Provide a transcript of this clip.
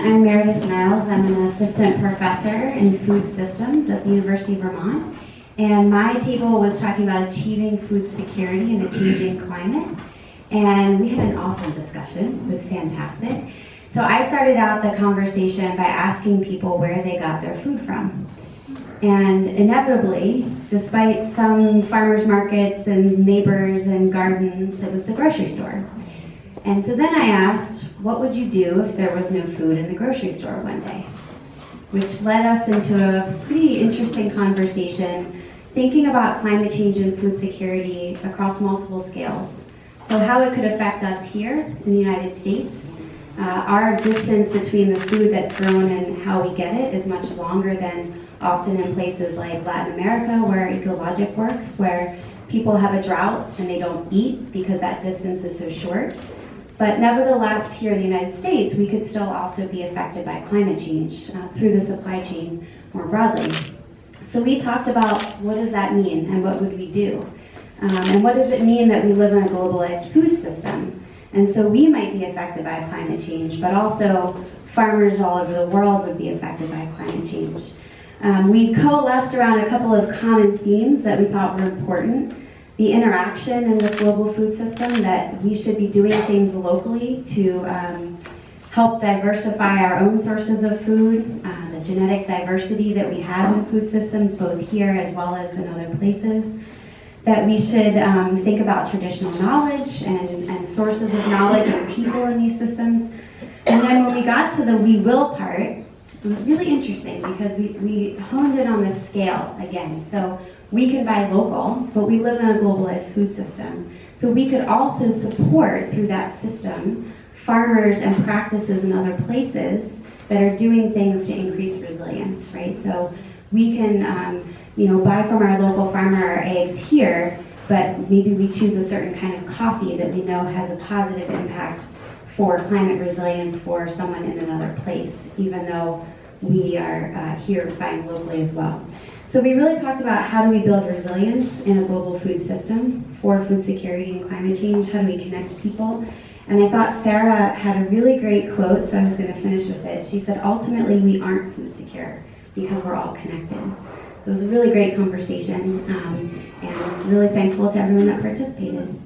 I'm Meredith Niles. I'm an assistant professor in food systems at the University of Vermont. And my table was talking about achieving food security in a changing climate. And we had an awesome discussion. It was fantastic. So I started out the conversation by asking people where they got their food from. And inevitably, despite some farmers markets and neighbors and gardens, it was the grocery store. And so then I asked, what would you do if there was no food in the grocery store one day? Which led us into a pretty interesting conversation, thinking about climate change and food security across multiple scales. So how it could affect us here in the United States. Our distance between the food that's grown and how we get it is much longer than often in places like Latin America, where EcoLogic works, where people have a drought and they don't eat because that distance is so short. But nevertheless, here in the United States, we could still also be affected by climate change through the supply chain more broadly. So we talked about what does that mean and what would we do? And what does it mean that we live in a globalized food system? And so we might be affected by climate change, but also farmers all over the world would be affected by climate change. We coalesced around a couple of common themes that we thought were important. The interaction in this global food system, that we should be doing things locally to help diversify our own sources of food, the genetic diversity that we have in food systems, both here as well as in other places. That we should think about traditional knowledge and sources of knowledge and people in these systems. And then when we got to the we will part, it was really interesting because we honed in on this scale again. So we can buy local, but we live in a globalized food system. So we could also support through that system farmers and practices in other places that are doing things to increase resilience, right? So we can buy from our local farmer our eggs here, but maybe we choose a certain kind of coffee that we know has a positive impact for climate resilience for someone in another place, even though we are here buying locally as well. So we really talked about how do we build resilience in a global food system for food security and climate change, how do we connect people? And I thought Sarah had a really great quote, so I was going to finish with it. She said, ultimately, we aren't food secure because we're all connected. So it was a really great conversation, and really thankful to everyone that participated.